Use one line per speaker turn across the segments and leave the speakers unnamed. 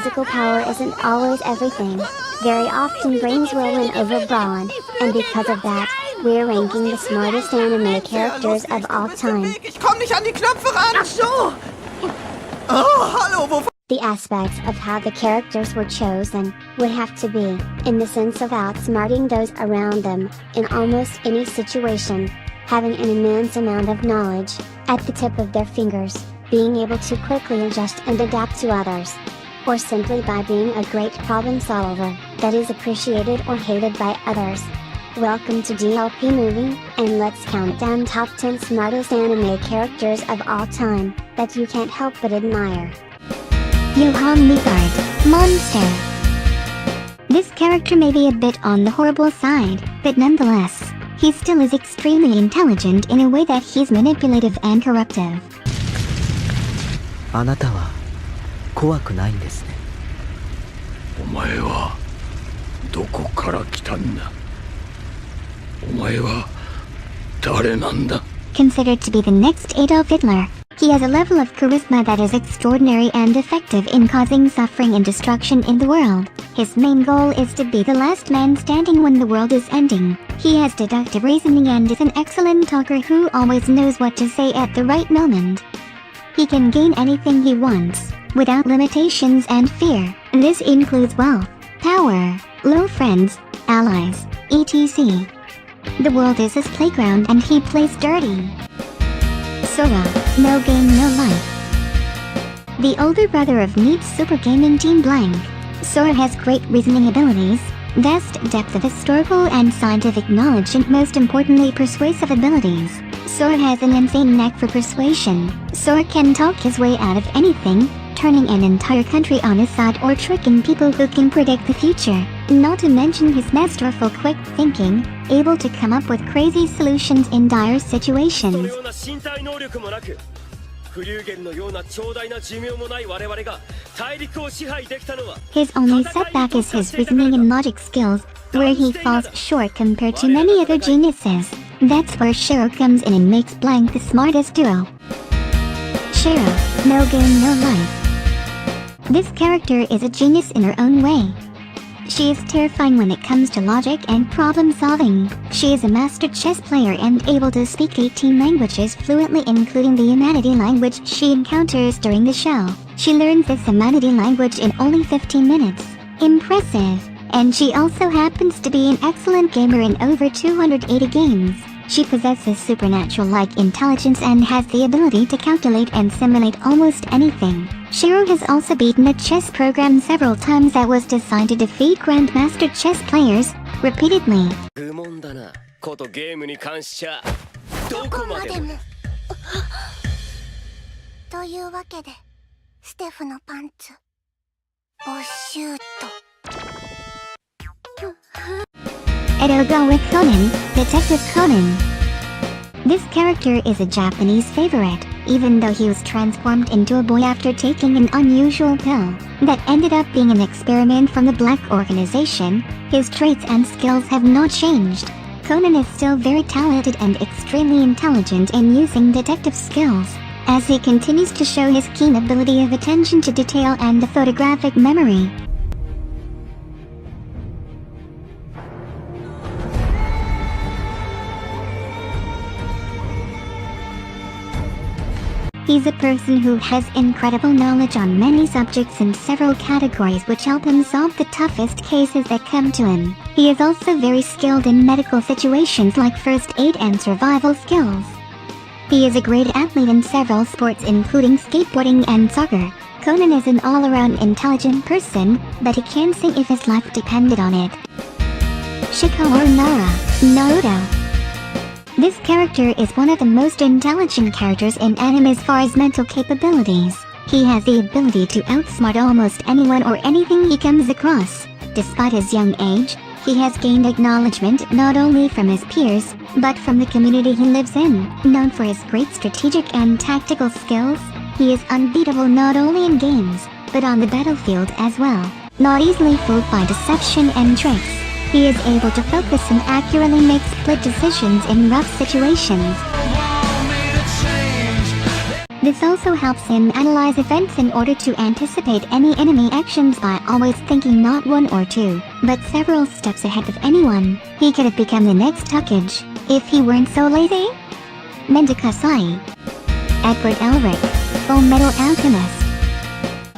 physical power isn't always everything. Very often brains will win over brawn, and because of that, we're ranking the smartest anime characters of all time.
Ich komm nicht an die Knöpfe ran! Ach so! Oh, hallo, wo...
The aspects of how the characters were chosen would have to be, in the sense of outsmarting those around them, in almost any situation, having an immense amount of knowledge, at the tip of their fingers, being able to quickly adjust and adapt to others, or simply by being a great problem solver, that is appreciated or hated by others. Welcome to DLP Movie, and let's count down top 10 smartest anime characters of all time, that you can't help but admire.
JOHAN LIEHEART, Monster. This character may be a bit on the horrible side, but nonetheless, he still is extremely intelligent in a way that he's manipulative and corruptive.
あなたは怖くないんですね。
お前はどこから来たんだ。お前は誰なんだ。
Considered to be the next Adolf Hitler, he has a level of charisma that is extraordinary and effective in causing suffering and destruction in the world. His main goal is to be the last man standing when the world is ending. He has deductive reasoning and is an excellent talker who always knows what to say at the right moment. He can gain anything he wants, without limitations and fear. This includes wealth, power, low friends, allies, etc. The world is his playground and he plays dirty. SORA, no game no life. The older brother of NEET's Super Gaming Team Blank, SORA has great reasoning abilities, vast depth of historical and scientific knowledge and most importantly persuasive abilities. SORA has an insane knack for persuasion. SORA can talk his way out of anything, turning an entire country on his side or tricking people who can predict the future. Not to mention his masterful quick thinking, able to come up with crazy solutions in dire situations. His only setback is his reasoning and logic skills, where he falls short compared to many other geniuses. That's where SHIRO comes in and makes Blank the smartest duo. SHIRO, no game no life. This character is a genius in her own way. She is terrifying when it comes to logic and problem solving. She is a master chess player and able to speak 18 languages fluently, including the humanity language she encounters during the show. She learns this humanity language in only 15 minutes. Impressive! And she also happens to be an excellent gamer in over 280 games. She possesses supernatural-like intelligence and has the ability to calculate and simulate almost anything. SHIRO has also beaten a chess program several times that was designed to defeat Grandmaster chess players, repeatedly.
というわけで、ステフのパンツ、没収と。
EDOGAWA Conan, Detective Conan. This character is a Japanese favorite, even though he was transformed into a boy after taking an unusual pill that ended up being an experiment from the Black organization. His traits and skills have not changed. Conan is still very talented and extremely intelligent in using detective skills, as he continues to show his keen ability of attention to detail and the photographic memory. He's a person who has incredible knowledge on many subjects in several categories which help him solve the toughest cases that come to him. He is also very skilled in medical situations like first aid and survival skills. He is a great athlete in several sports including skateboarding and soccer. Conan is an all-around intelligent person, but he can sing if his life depended on it. SHIKAMARU NARA, NARUTO. This character is one of the most intelligent characters in anime as far as mental capabilities. He has the ability to outsmart almost anyone or anything he comes across. Despite his young age, he has gained acknowledgement not only from his peers, but from the community he lives in. Known for his great strategic and tactical skills, he is unbeatable not only in games, but on the battlefield as well. Not easily fooled by deception and tricks, he is able to focus and accurately make split decisions in rough situations. This also helps him analyze events in order to anticipate any enemy actions by always thinking not one or two, but several steps ahead of anyone. He could have become the next Hokage, if he weren't so lazy. Mendekasai. Edward ELRIC, Full Metal Alchemist.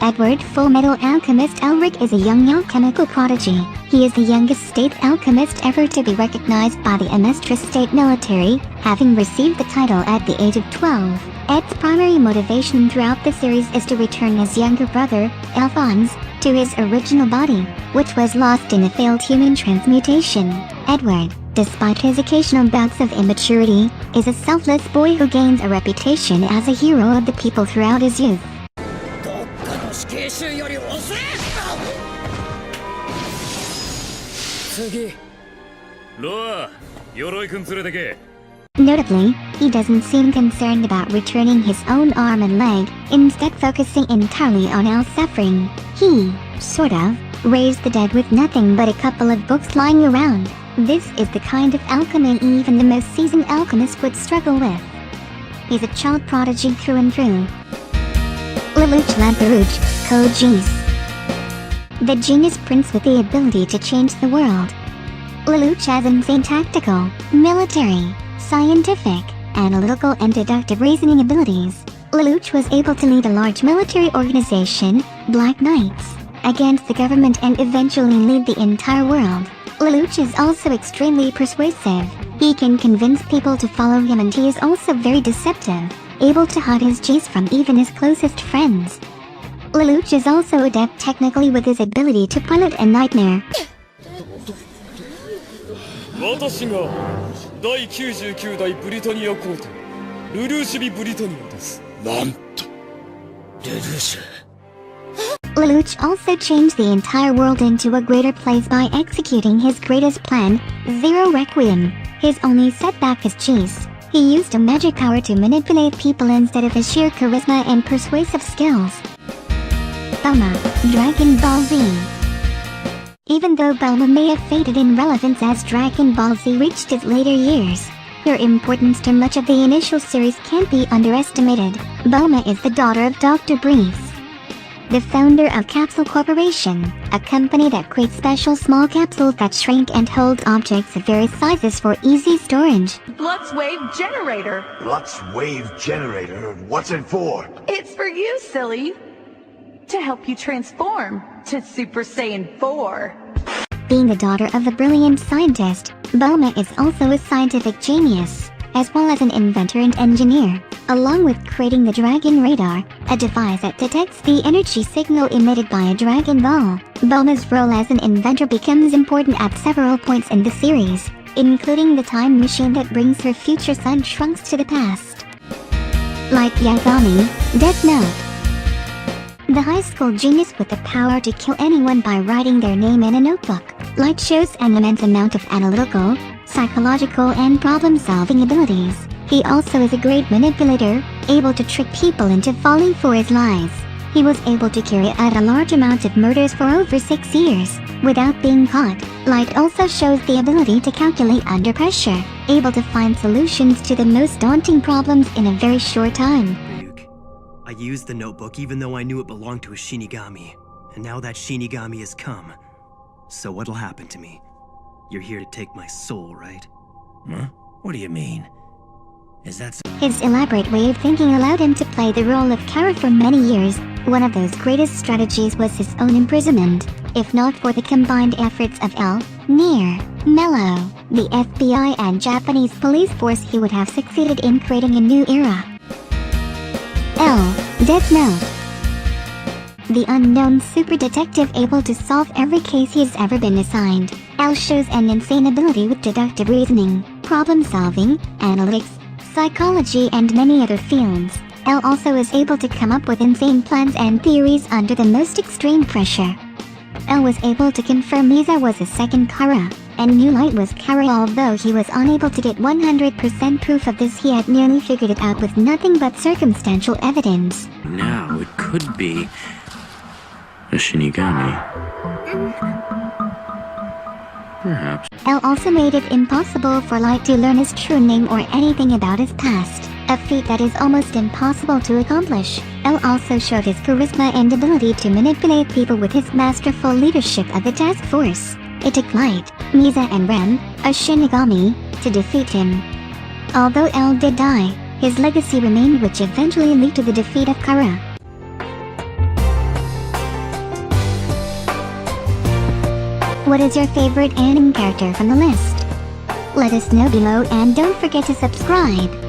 Edward Full Metal Alchemist ELRIC is a young alchemical prodigy. He is the youngest state alchemist ever to be recognized by the Amestra state military, having received the title at the age of 12. Ed's primary motivation throughout the series is to return his younger brother, Alphonse, to his original body, which was lost in a failed human transmutation. Edward, despite his occasional bouts of immaturity, is a selfless boy who gains a reputation as a hero of the people throughout his youth. Notably, he doesn't seem concerned about returning his own arm and leg, instead focusing entirely on Al's suffering. He, sort of, raised the dead with nothing but a couple of books lying around. This is the kind of alchemy even the most seasoned alchemist would struggle with. He's a child prodigy through and through. LELOUCH LAMPEROUGE, code GEASS. The genius prince with the ability to change the world. LELOUCH has insane tactical, military, scientific, analytical and deductive reasoning abilities. LELOUCH was able to lead a large military organization, Black Knights, against the government and eventually lead the entire world. LELOUCH is also extremely persuasive. He can convince people to follow him, and he is also very deceptive, able to hide his GEASS from even his closest friends. LELOUCH is also adept technically with his ability to pilot a nightmare.
私が第99代ブリタニア皇帝ルルーシュビ・ブリタニアです。なんとルルーシュ。
LELOUCH also changed the entire world into a greater place by executing his greatest plan, Zero Requiem. His only setback is GEASS. He used a magic power to manipulate people instead of his sheer charisma and persuasive skills. Bulma, Dragon Ball Z. Even though Bulma may have faded in relevance as Dragon Ball Z reached its later years, her importance to much of the initial series can't be underestimated. Bulma is the daughter of Dr. Briefs, the founder of Capsule Corporation, a company that creates special small capsules that shrink and hold objects of various sizes for easy storage.
Flux Wave Generator.
Flux Wave Generator? What's it for?
It's for you, silly. To help you transform to Super Saiyan 4.
Being the daughter of a brilliant scientist, Bulma is also a scientific genius, as well as an inventor and engineer, along with creating the Dragon Radar, a device that detects the energy signal emitted by a Dragon Ball. Bulma's role as an inventor becomes important at several points in the series, including the time machine that brings her future son Trunks to the past. Like Yagami, Death Note. The high school genius with the power to kill anyone by writing their name in a notebook. Light shows an immense amount of analytical, psychological and problem-solving abilities. He also is a great manipulator, able to trick people into falling for his lies. He was able to carry out a large amount of murders for over 6 years, without being caught. Light also shows the ability to calculate under pressure, able to find solutions to the most daunting problems in a very short time.
I used the notebook even though I knew it belonged to a Shinigami, and now that Shinigami has come. So what'll happen to me? You're here to take my soul, right?
Huh? What do you mean? Is that
His elaborate way of thinking allowed him to play the role of Kara for many years. One of those greatest strategies was his own imprisonment. If not for the combined efforts of L, NER, Mello, the FBI and Japanese police force, he would have succeeded in creating a new era. L. Death Note. The unknown super detective able to solve every case he has ever been assigned. L shows an insane ability with deductive reasoning, problem solving, analytics, psychology and many other fields. L also is able to come up with insane plans and theories under the most extreme pressure. L was able to confirm Misa was a second Kara, and New Light was Kara. Although he was unable to get 100% proof of this, he had nearly figured it out with nothing but circumstantial evidence.
Now it could be a Shinigami. Perhaps.
L also made it impossible for Light to learn his true name or anything about his past. a feat that is almost impossible to accomplish. L also showed his charisma and ability to manipulate people with his masterful leadership of the task force. It took Light, Misa and Ren, a Shinigami, to defeat him. Although L did die, his legacy remained, which eventually led to the defeat of Kara. What is your favorite anime character from the list? Let us know below and don't forget to subscribe.